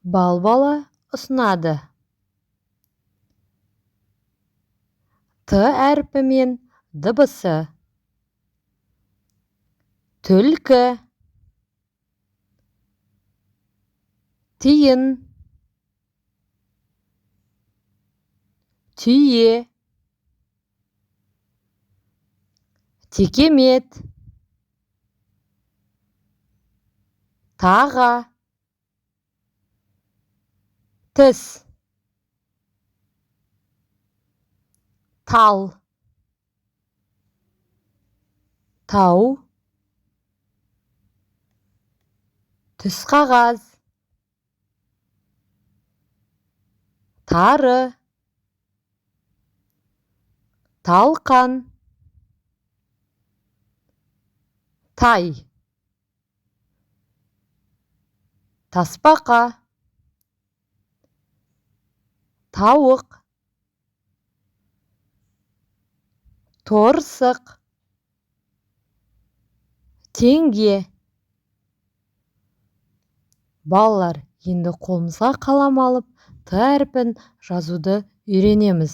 Балбала ұсынады. Т әрпі мен дыбысы. Түлкі, тиын, түйе, текемет, таға, тіс, тал, тау, түсқағаз, тары, талқан, тай, тасбақа, тауық, торсық, теңге. Балалар, енді қолымызға қалам алып, Т әрпін жазуды үйренеміз.